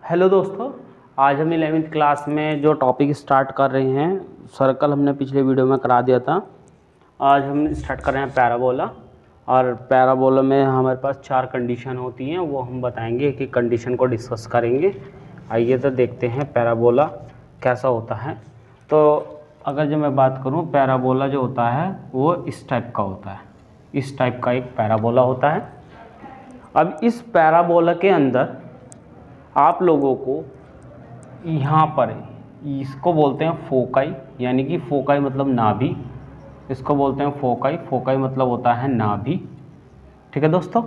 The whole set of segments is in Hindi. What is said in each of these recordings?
हेलो दोस्तों, आज हम 11वीं क्लास में जो टॉपिक स्टार्ट कर रहे हैं, सर्कल हमने पिछले वीडियो में करा दिया था। आज हम स्टार्ट कर रहे हैं पैराबोला। और पैराबोला में हमारे पास 4 कंडीशन होती हैं, वो हम बताएंगे कि कंडीशन को डिस्कस करेंगे। आइए तो देखते हैं पैराबोला कैसा होता है। तो अगर जो मैं बात करूँ, पैराबोला जो होता है वो इस टाइप का होता है। इस टाइप का एक पैराबोला होता है। अब इस पैराबोला के अंदर आप लोगों को यहाँ पर इसको बोलते हैं फोकाई, यानी कि फोकाई मतलब नाभि। इसको बोलते हैं फोकाई। फोकाई मतलब होता है नाभि, ठीक है दोस्तों।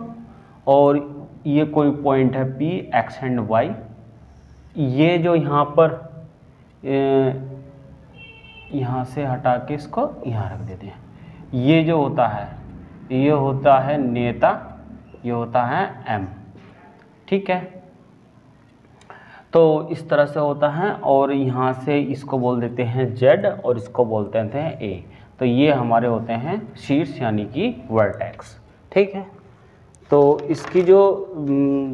और ये कोई पॉइंट है P, X एंड Y। ये जो यहाँ पर यहाँ से हटा के इसको यहाँ रख देते हैं। ये जो होता है ये होता है नेता, ये होता है M, ठीक है। तो इस तरह से होता है। और यहाँ से इसको बोल देते हैं Z और इसको बोलते हैं A। तो ये हमारे होते हैं शीर्ष यानी कि वर्टेक्स, ठीक है। तो इसकी जो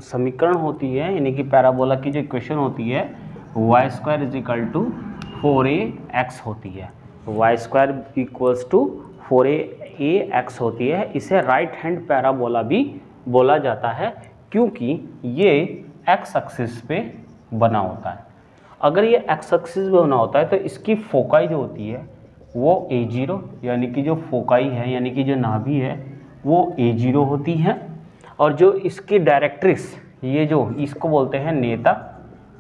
समीकरण होती है, यानी कि पैराबोला की जो इक्वेशन होती है, y² = 4ax होती है। y² = 4ax होती है। इसे राइट हैंड पैराबोला भी बोला जाता है, क्योंकि ये x एक्सिस पे बना होता है। अगर ये x एक्सिस पे बना होता है तो इसकी फोकाई जो होती है वो A0, यानी कि जो फोकाई है, यानी कि जो नाभि है वो A0 होती है। और जो इसकी डायरेक्ट्रिक्स, ये जो इसको बोलते हैं नेता।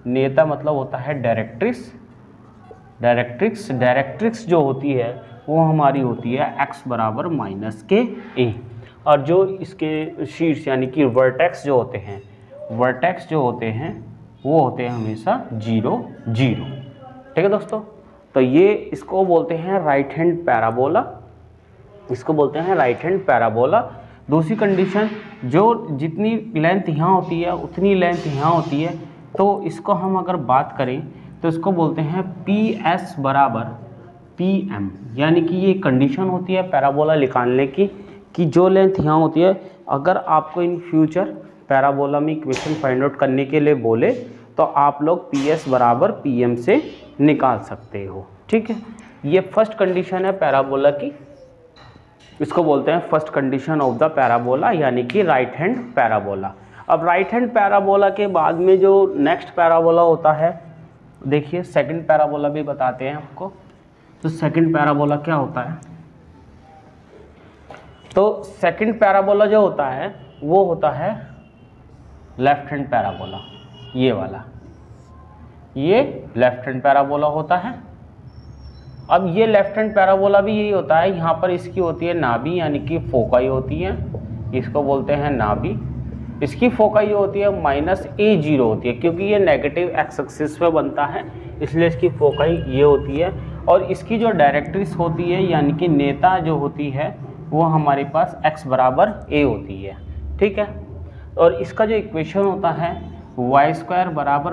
नेता मतलब होता है डायरेक्ट्रिक्स। डायरेक्ट्रिक्स जो होती है वो हमारी होती है x = -k a। और जो इसके शीर्ष यानी कि वर्टेक्स जो होते हैं, वर्टेक्स जो होते हैं वो होते हैं हमेशा 0 0, ठीक है दोस्तों। तो ये इसको बोलते हैं राइट हैंड पैराबोला। इसको बोलते हैं राइट हैंड पैराबोला। दूसरी कंडीशन, जो जितनी लेंथ यहाँ होती है उतनी लेंथ यहाँ होती है। तो इसको हम अगर बात करें तो इसको बोलते हैं PS = PM, यानी कि ये कंडीशन होती है पैराबोला निकालने की, कि जो लेंथ यहाँ होती है, अगर आपको इन फ्यूचर पैराबोला में इक्वेशन फाइंड आउट करने के लिए बोले तो आप लोग PS = PM से निकाल सकते हो, ठीक है। ये फर्स्ट कंडीशन है पैराबोला की। इसको बोलते हैं first condition of the parabola, यानी कि राइट हैंड पैराबोला। अब राइट हैंड पैराबोला के बाद में जो नेक्स्ट पैराबोला होता है, देखिए सेकंड पैराबोला भी बताते हैं आपको। तो सेकंड पैराबोला क्या होता है? तो सेकंड पैराबोला जो होता है वो होता है लेफ्ट हैंड पैराबोला। ये वाला, ये लेफ्ट हैंड पैराबोला होता है। अब ये लेफ्ट हैंड पैराबोला भी यही होता है। यहाँ पर इसकी होती है नाभि, यानी कि फोकाई होती है। इसको बोलते हैं नाभि। इसकी फोकाई होती है -A0 होती है, क्योंकि ये नेगेटिव x एक्सिस पे बनता है, इसलिए इसकी फोकाई ये होती है। और इसकी जो डायरेक्ट्रिक्स होती है, यानी कि नेता जो होती है, वो हमारे पास x = a होती है, ठीक है। और इसका जो इक्वेशन होता है y² =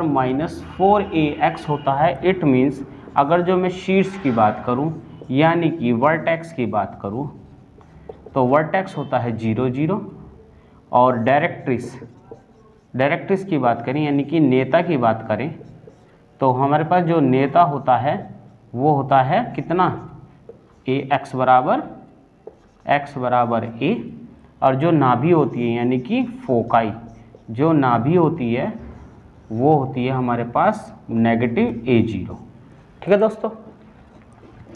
-4ax होता है। इट मीन्स अगर जो मैं शीर्ष की बात करूं, यानी कि वर्टेक्स की बात करूं, तो वर्टेक्स होता है 0 0। और डायरेक्ट्रिक्स की बात करें, यानी कि नेता की बात करें, तो हमारे पास जो नेता होता है वो होता है कितना? x = a। और जो नाभि होती है, यानी कि फोकाई जो नाभि होती है वो होती है हमारे पास -A0, ठीक है दोस्तों।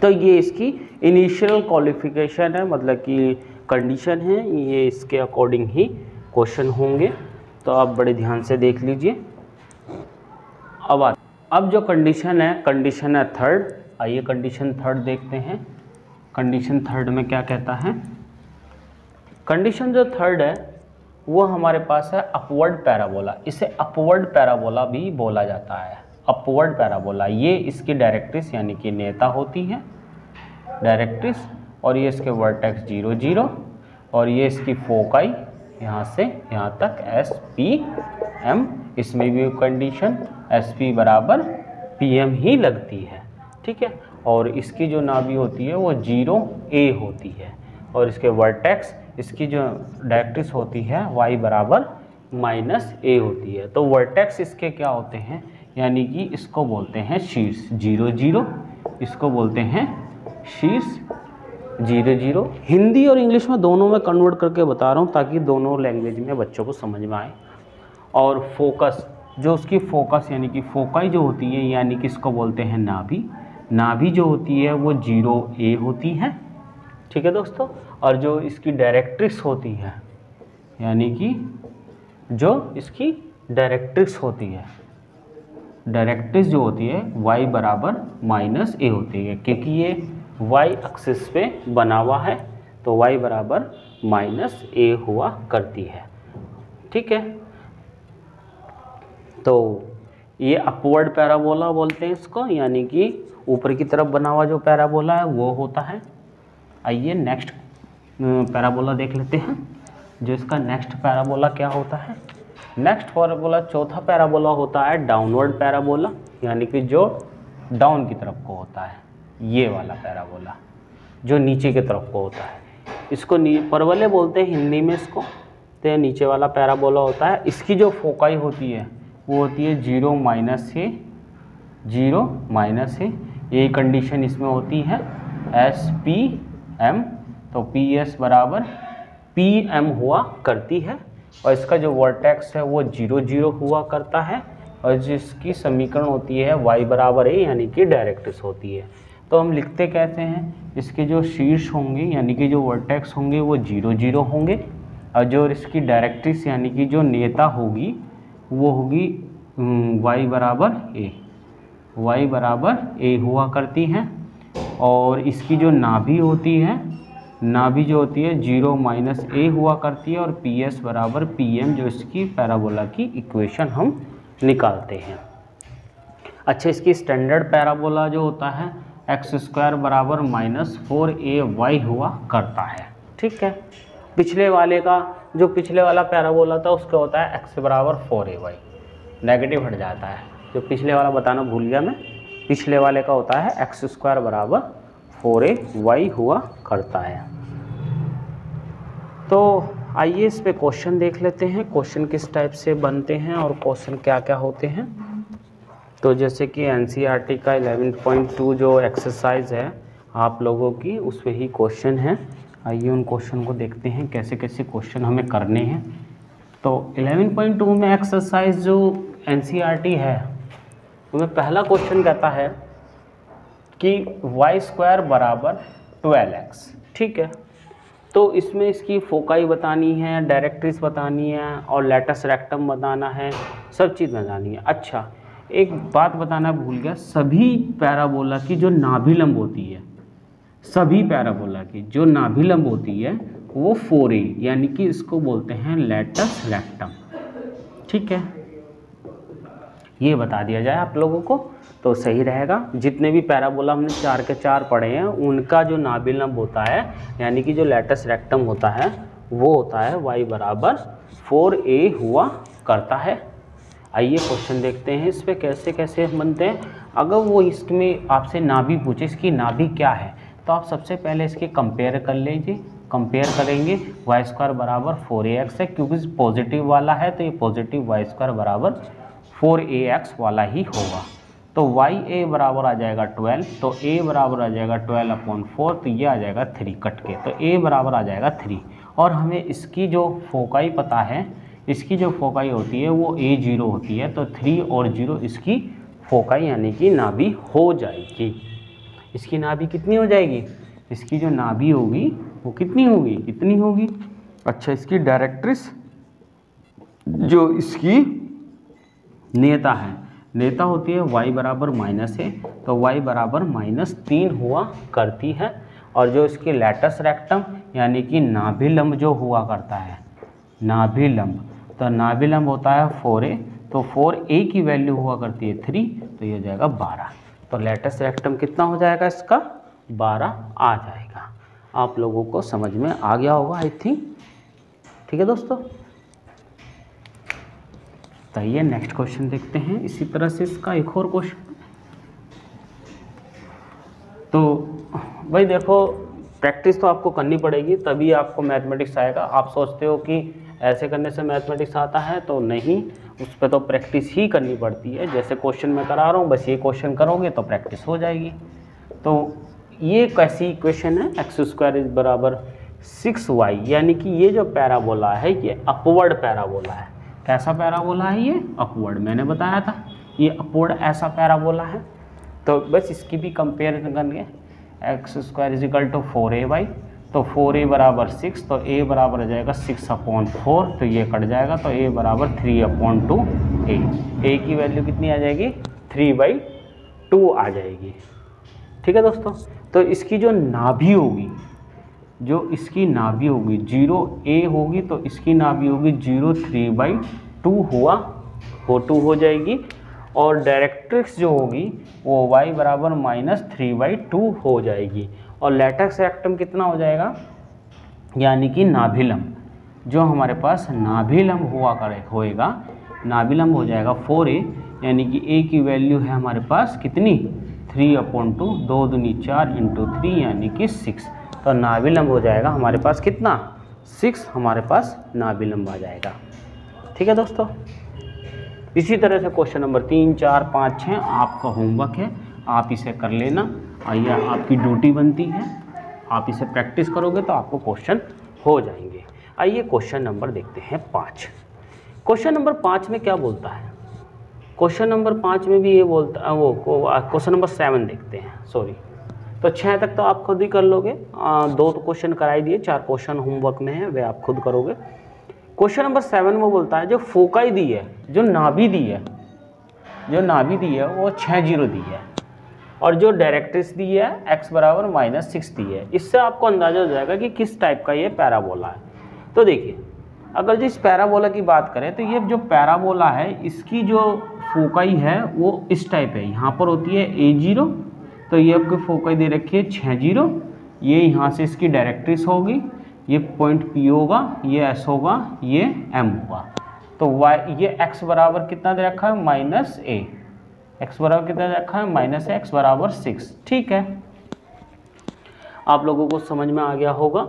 तो ये इसकी इनिशियल क्वालिफिकेशन है, मतलब कि कंडीशन है। ये इसके अकॉर्डिंग ही क्वेश्चन होंगे, तो आप बड़े ध्यान से देख लीजिए। अब जो कंडीशन है थर्ड। आइए कंडीशन थर्ड देखते हैं। कंडीशन थर्ड में क्या कहता है? कंडीशन जो थर्ड है वो हमारे पास है अपवर्ड पैराबोला। इसे अपवर्ड पैराबोला भी बोला जाता है। अपवर्ड पैराबोला, ये इसकी डायरेक्ट्रिक्स यानी कि नेता होती है, डायरेक्ट्रिक्स। और ये इसके वर्टेक्स 0 0। और ये इसकी फोकाई यहाँ से यहाँ तक SPM। इसमें भी कंडीशन SP = PM ही लगती है, ठीक है। और इसकी जो नाभि होती है वो 0 A होती है। और इसके वर्टेक्स, इसकी जो डायरेक्ट्रिक्स होती है y = माइनस ए होती है। तो वर्टेक्स इसके क्या होते हैं, यानी कि इसको बोलते हैं शीर्ष 0 0, इसको बोलते हैं शीर्ष 0 0। हिंदी और इंग्लिश में दोनों में कन्वर्ट करके बता रहा हूँ ताकि दोनों लैंग्वेज में बच्चों को समझ में आए। और फोकस, जो उसकी फोकस यानी कि फोकाई जो होती है, यानी कि इसको बोलते हैं नाभि। नाभि जो होती है वो 0 A होती है, ठीक है दोस्तों। और जो इसकी डायरेक्ट्रिक्स होती है, यानी कि जो इसकी डायरेक्ट्रिक्स होती है, डायरेक्ट्रिक्स जो होती है y बराबर माइनस ए होती है, क्योंकि ये y एक्सिस पे बना हुआ है तो y बराबर माइनस ए हुआ करती है, ठीक है। तो ये अपवर्ड पैराबोला बोलते हैं इसको, यानी कि ऊपर की तरफ बना हुआ जो पैराबोला है वो होता है। आइए नेक्स्ट पैराबोला देख लेते हैं। जो इसका नेक्स्ट पैराबोला क्या होता है, नेक्स्ट पैराबोला चौथा पैराबोला होता है डाउनवर्ड पैराबोला, यानी कि जो डाउन की तरफ को होता है, ये वाला पैराबोला जो नीचे की तरफ को होता है, इसको परवलय बोलते हैं हिंदी में इसको। तो नीचे वाला पैराबोला होता है, इसकी जो फोकाई होती है वो होती है 0 -a, 0 -a। यही कंडीशन इसमें होती है SPM, तो PS बराबर PM हुआ करती है। और इसका जो वर्टेक्स है वो 0 0 हुआ करता है, और जिसकी समीकरण होती है y बराबर a, यानी कि डायरेक्ट्रिक्स होती है। तो हम लिखते कैसे हैं, इसके जो शीर्ष होंगे यानी कि जो वर्टेक्स होंगे वो 0 0 होंगे, और जो इसकी डायरेक्ट्रिक्स यानी कि जो नेता होगी वो होगी y बराबर a, y बराबर a हुआ करती हैं। और इसकी जो नाभि होती है, नाभि जो होती है 0 -a हुआ करती है, और PS बराबर PM, जो इसकी पैराबोला की इक्वेशन हम निकालते हैं। अच्छा, इसकी स्टैंडर्ड पैराबोला जो होता है x² बराबर -4ay हुआ करता है, ठीक है। पिछले वाले का जो पिछले वाला पैराबोला था उसका होता है x बराबर 4ay, नेगेटिव हट जाता है, जो पिछले वाला बताना भूल गया मैं। पिछले वाले का होता है x² बराबर 4ay हुआ करता है। तो आइए इस पे क्वेश्चन देख लेते हैं, क्वेश्चन किस टाइप से बनते हैं और क्वेश्चन क्या क्या होते हैं। तो जैसे कि NCERT का 11.2 जो एक्सरसाइज है आप लोगों की, उसमें ही क्वेश्चन है। आइए उन क्वेश्चन को देखते हैं कैसे कैसे क्वेश्चन हमें करने हैं। तो 11.2 में एक्सरसाइज जो NCERT है उसमें पहला क्वेश्चन कहता है कि y² बराबर 12x, ठीक है। तो इसमें इसकी फोकाई बतानी है, डायरेक्ट्रिक्स बतानी है, और लेटस रेक्टम बताना है, सब चीज़ बतानी है। अच्छा, एक बात बताना भूल गया, सभी पैराबोला की जो नाभिलंब होती है, सभी पैराबोला की जो नाभिलंब होती है वो 4a, यानी कि इसको बोलते हैं लेटस रेक्टम, ठीक है। ये बता दिया जाए आप लोगों को तो सही रहेगा। जितने भी पैराबोला हमने 4 के 4 पढ़े हैं उनका जो नाभिलंब होता है यानी कि जो लेटस रेक्टम होता है वो होता है y बराबर 4a हुआ करता है। आइए क्वेश्चन देखते हैं इस पे कैसे कैसे बनते हैं। अगर वो इसमें आपसे नाभि पूछे इसकी नाभि क्या है तो आप सबसे पहले इसके कंपेयर कर लीजिए। कंपेयर करेंगे y² बराबर 4ax है, क्योंकि पॉजिटिव वाला है तो ये पॉजिटिव y² बराबर 4ax वाला ही होगा। तो ya बराबर आ जाएगा 12, तो a बराबर आ जाएगा 12/4, तो ये आ जाएगा 3 कट के, तो a बराबर आ जाएगा 3। और हमें इसकी जो फोकाई पता है, इसकी जो फोकाई होती है वो a0 होती है, तो 3 और 0 इसकी फोकाई यानी कि नाभि हो जाएगी। इसकी नाभि कितनी हो जाएगी, इसकी जो नाभि होगी वो कितनी होगी, इतनी होगी। अच्छा, इसकी डायरेक्ट्रिक्स जो इसकी नेता है, नेता होती है y बराबर -a, तो y बराबर -3 हुआ करती है। और जो इसकी लेटस रेक्टम यानी कि नाभिलंब जो हुआ करता है, नाभिलंब, तो नाभिलंब होता है 4a, तो 4a की वैल्यू हुआ करती है 3, तो ये हो जाएगा 12। तो लेटस रेक्टम कितना हो जाएगा, इसका 12 आ जाएगा। आप लोगों को समझ में आ गया होगा आई थिंक, ठीक है दोस्तों। तो ये नेक्स्ट क्वेश्चन देखते हैं। इसी तरह से इसका एक और क्वेश्चन, तो भाई देखो प्रैक्टिस तो आपको करनी पड़ेगी तभी आपको मैथमेटिक्स आएगा। आप सोचते हो कि ऐसे करने से मैथमेटिक्स आता है तो नहीं, उस पर तो प्रैक्टिस ही करनी पड़ती है। जैसे क्वेश्चन मैं करा रहा हूँ, बस ये क्वेश्चन करोगे तो प्रैक्टिस हो जाएगी। तो ये कैसी इक्वेशन है, x² इज बराबर 6y, यानी कि ये जो पैराबोला है ये अपवर्ड पैराबोला है। कैसा पैराबोला है ये? अपवर्ड। मैंने बताया था ये अपवर्ड ऐसा पैराबोला है। तो बस इसकी भी कंपेयर करेंगे, x² is equal to 4ay, तो 4a बराबर 6, तो a बराबर हो जाएगा 6/4, तो ये कट जाएगा, तो a बराबर 3/2a। a की वैल्यू कितनी आ जाएगी? 3/2 आ जाएगी। ठीक है दोस्तों। तो इसकी जो नाभि होगी, जो इसकी नाभि होगी 0a होगी, तो इसकी नाभि होगी 0 3/2 2 हो जाएगी। और डायरेक्ट्रिक्स जो होगी वो y बराबर -3/2 हो जाएगी। और लेटेक्स रेक्टम कितना हो जाएगा, यानी कि नाभिलंब, जो हमारे पास नाभिलंब होएगा, नाभिलंब हो जाएगा 4a, यानी कि a की वैल्यू है हमारे पास कितनी? 3/2, 2 दूनी 4 × 3 यानी कि 6। तो नाभिलंब हो जाएगा हमारे पास कितना? 6 हमारे पास नाभिलंब आ जाएगा। ठीक है दोस्तों। इसी तरह से क्वेश्चन नंबर 3, 4, 5, 6 आपका होमवर्क है, आप इसे कर लेना। आइए, आपकी ड्यूटी बनती है, आप इसे प्रैक्टिस करोगे तो आपको क्वेश्चन हो जाएंगे। आइए क्वेश्चन नंबर देखते हैं 5। क्वेश्चन नंबर 5 में क्या बोलता है? क्वेश्चन नंबर 5 में भी ये बोलता है, वो क्वेश्चन नंबर 7 देखते हैं, सॉरी। तो 6 तक तो आप खुद ही कर लोगे, 2 तो क्वेश्चन कराई दिए, 4 क्वेश्चन होमवर्क में है, वे आप खुद करोगे। क्वेश्चन नंबर 7 में बोलता है जो फोकाई दी है, जो नाभि दी है, वो 6 0 दी है, और जो डायरेक्ट्रिक्स दी है x बराबर -6 दी है। इससे आपको अंदाजा हो जाएगा कि किस टाइप का ये पैराबोला है। तो देखिए, अगर जिस पैराबोला की बात करें तो ये जो पैराबोला है इसकी जो फोकाई है वो इस टाइप है। यहाँ पर होती है a0, तो ये आपकी फोकाई दे रखी है 6 0। ये यहाँ से इसकी डायरेक्ट्रिक्स होगी, ये पॉइंट P होगा, ये S होगा, ये M होगा। तो y, ये x बराबर कितना दे रखा है? -a। x बराबर कितना दे रखा है? -a, x बराबर 6। ठीक है, आप लोगों को समझ में आ गया होगा।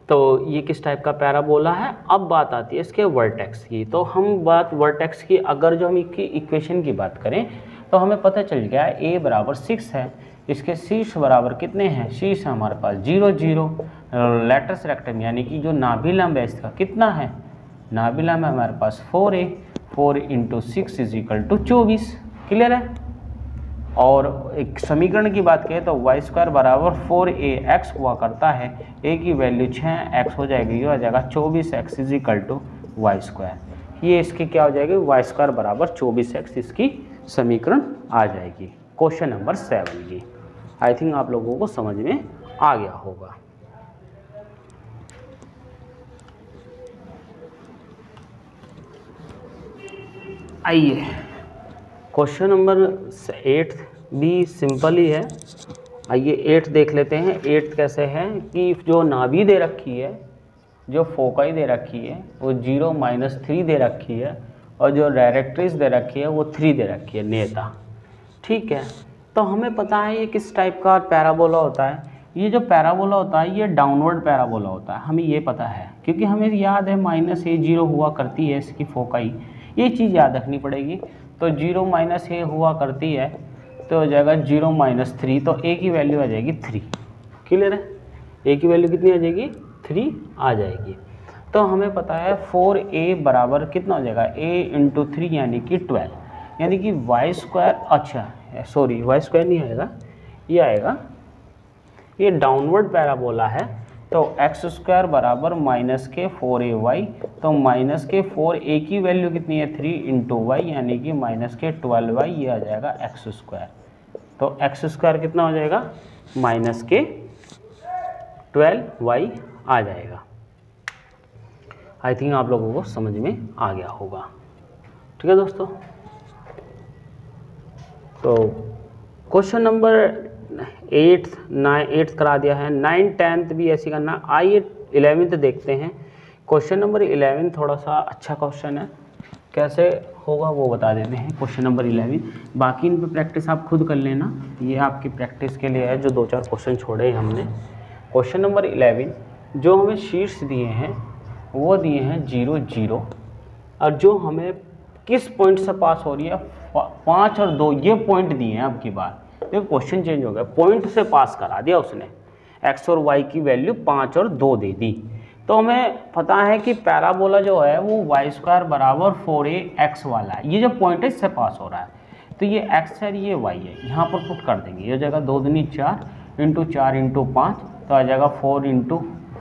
तो ये किस टाइप का पैराबोला है। अब बात आती है इसके वर्टेक्स की। तो हम बात वर्टेक्स की, अगर जो हम इसकी इक्वेशन की बात करें तो हमें पता चल गया a बराबर 6 है। इसके शीर्ष बराबर कितने हैं? शीर्ष हमारे पास 0 0। लेटस रेक्टम यानी कि जो नाभिलंब है इसका कितना है? नाभिलंब है हमारे पास 4a, 4 × 6 = 24। क्लियर है। और एक समीकरण की बात करें तो y² बराबर 4ax हुआ करता है। a की वैल्यू 6x हो जाएगी, ये हो जाएगा 24x = y²। ये इसकी क्या हो जाएगी? y² बराबर 24x, इसकी समीकरण आ जाएगी क्वेश्चन नंबर 7 की। आई थिंक आप लोगों को समझ में आ गया होगा। आइए, क्वेश्चन नंबर 8 भी सिंपल ही है। आइए 8 देख लेते हैं। 8 कैसे है कि जो नाभि दे रखी है, जो फोकाई दे रखी है वो 0 -3 दे रखी है, और जो डायरेक्ट्रिक्स दे रखी है वो 3 दे रखी है, नेता। ठीक है, तो हमें पता है ये किस टाइप का पैराबोला होता है। ये जो पैराबोला होता है ये डाउनवर्ड पैराबोला होता है, हमें ये पता है, क्योंकि हमें याद है -a0 हुआ करती है इसकी फोकाई, ये चीज़ याद रखनी पड़ेगी। तो 0 -a हुआ करती है, तो हो जाएगा 0 -3, तो a की वैल्यू आ जाएगी 3। क्लियर है, a की वैल्यू कितनी आ जाएगी? 3 आ जाएगी। तो हमें पता है 4a बराबर कितना हो जाएगा? a × 3 यानी कि 12, यानी कि y², अच्छा सॉरी y² नहीं आएगा, ये आएगा, ये डाउनवर्ड पैराबोला है। तो x² बराबर -4ay, तो -4a की वैल्यू कितनी है? 3 × y, यानी कि -12y, ये आ जाएगा x²। तो x² कितना हो जाएगा? -12y आ जाएगा। आई थिंक आप लोगों को समझ में आ गया होगा। ठीक है दोस्तों। तो क्वेश्चन नंबर 8 करा दिया है, 9 10 भी ऐसी करना। आइए 11 देखते हैं। क्वेश्चन नंबर 11 थोड़ा सा अच्छा क्वेश्चन है, कैसे होगा वो बता देते हैं। क्वेश्चन नंबर 11, बाकी इन पे प्रैक्टिस आप खुद कर लेना, ये आपकी प्रैक्टिस के लिए है जो 2-4 क्वेश्चन छोड़े हैं हमने। क्वेश्चन नंबर 11, जो हमें शीर्ष दिए हैं वो दिए हैं 0 0, और जो हमें किस पॉइंट से पास हो रही है 5 और 2, ये पॉइंट दिए हैं। अब की बार देखो क्वेश्चन चेंज हो गया, पॉइंट से पास करा दिया उसने, x और y की वैल्यू 5 और 2 दे दी। तो हमें पता है कि पैराबोला जो है वो y² बराबर 4ax वाला है, ये जो पॉइंट है इससे पास हो रहा है। तो ये x है, ये y है, यहाँ पर पुट कर देंगे, ये जगह 2 दूनी 4 इंटू 4 इंटू 5, तो आ जाएगा 4 इंटू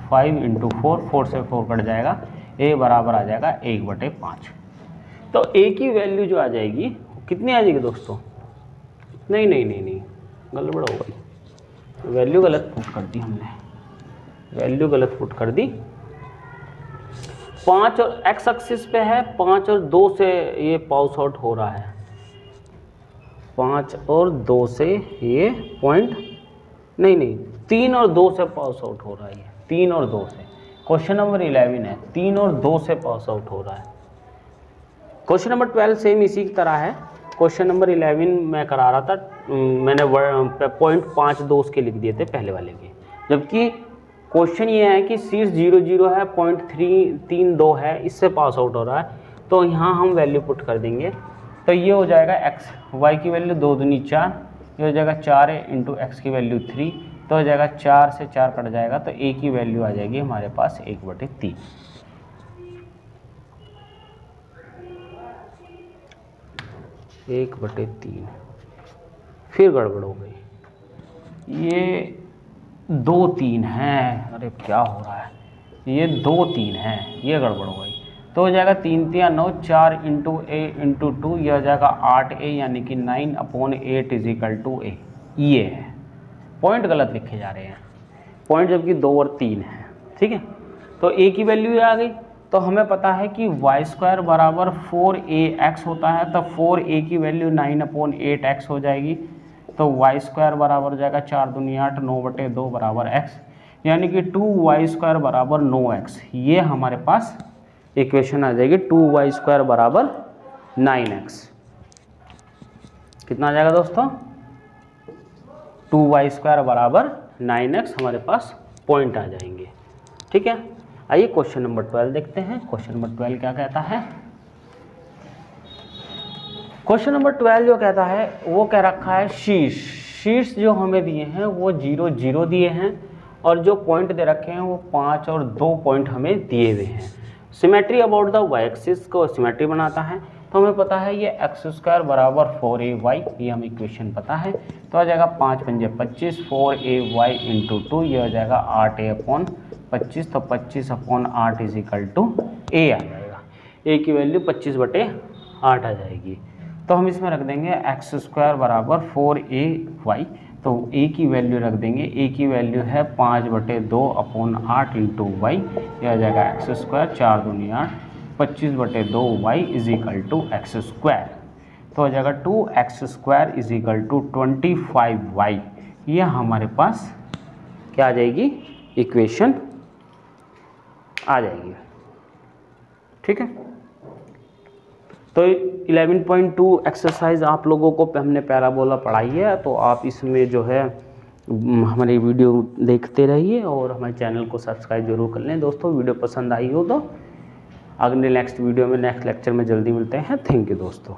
5 इंटू 4, 4 से 4 कट जाएगा, a बराबर आ जाएगा 1/5। तो a की वैल्यू जो आ जाएगी कितनी आ जाएगी दोस्तों? नहीं नहीं नहीं नहीं, गड़बड़ हो गई, वैल्यू गलत पुट कर दी हमने, वैल्यू गलत पुट कर दी। 5 और x एक्सिस पे है, 5 और 2 से ये पास आउट हो रहा है, 5 और 2 से ये पॉइंट, नहीं नहीं 3 और 2 से पास आउट हो रहा है, 3 और 2 से। क्वेश्चन नंबर 11 है, 3 और 2 से पास आउट हो रहा है। क्वेश्चन नंबर 12 सेम इसी की तरह है। क्वेश्चन नंबर 11 मैं करा रहा था, मैंने पॉइंट 5 2 उसके लिख दिए थे पहले वाले के, जबकि क्वेश्चन ये है कि शीर्ष 0 0 है, पॉइंट 3 2 है, इससे पास आउट हो रहा है। तो यहाँ हम वैल्यू पुट कर देंगे, तो ये हो जाएगा x, y की वैल्यू 2 दूनी 4, ये हो जाएगा 4 इंटू x की वैल्यू 3, तो हो जाएगा 4 से 4 कट जाएगा, तो a की वैल्यू आ जाएगी हमारे पास 1/3। 1/3 फिर गड़बड़ हो गई, ये 2 3 है, अरे क्या हो रहा है, ये 2 3 है, ये गड़बड़ हो गई। तो हो जाएगा 3 3 9, 4 इंटू a इंटू 2, यह हो जाएगा 8a, यानी कि 9/8 इजिकल टू a। ये है पॉइंट गलत लिखे जा रहे हैं, पॉइंट जबकि 2 और 3 है, ठीक है। तो a की वैल्यू आ गई, तो हमें पता है कि y² बराबर 4ax होता है, तो 4a की वैल्यू 9/8x हो जाएगी। तो y² बराबर हो जाएगा 4 दूनी 8, 9/2 बराबर x, यानी कि 2y² बराबर 9x। ये हमारे पास इक्वेशन आ जाएगी, 2y² बराबर 9x। कितना आ जाएगा दोस्तों? 2y² बराबर 9x हमारे पास पॉइंट आ जाएंगे, ठीक है। आइए क्वेश्चन नंबर 12 देखते हैं। क्वेश्चन नंबर 12 क्या कहता है? क्वेश्चन नंबर 12 जो कहता है वो कह रखा है शीर्ष जो हमें दिए हैं वो 0 0 दिए हैं, और जो पॉइंट दे रखे हैं वो 5 और 2 पॉइंट हमें दिए हुए हैं। Symmetry about the y axis को सिमेट्री बनाता है, तो हमें पता है ये x² बराबर 4ay, ये हमें इक्वेशन पता है। तो आ जाएगा 5 पंजे 25, 4ay इंटू 2, ये हो जाएगा 8a/25, तो 25/8 इजिकल टू a आ जाएगा। a की वैल्यू 25/8 आ जाएगी। तो हम इसमें रख देंगे x² बराबर 4ay, तो a की वैल्यू रख देंगे, a की वैल्यू है 5/2/8 इंटू y, यह आ जाएगा x², 4 दूनी 8, 25/2y इजिकल टू x², तो हो जाएगा 2x² इजिकल टू 25y। यह हमारे पास क्या आ जाएगी? इक्वेशन आ जाएगी, ठीक है। तो 11.2 एक्सरसाइज आप लोगों को हमने पैराबोला पढ़ाई है, तो आप इसमें जो है हमारी वीडियो देखते रहिए और हमारे चैनल को सब्सक्राइब जरूर कर लें। दोस्तों वीडियो पसंद आई हो तो अगले नेक्स्ट वीडियो में, नेक्स्ट लेक्चर में जल्दी मिलते हैं। थैंक यू दोस्तों।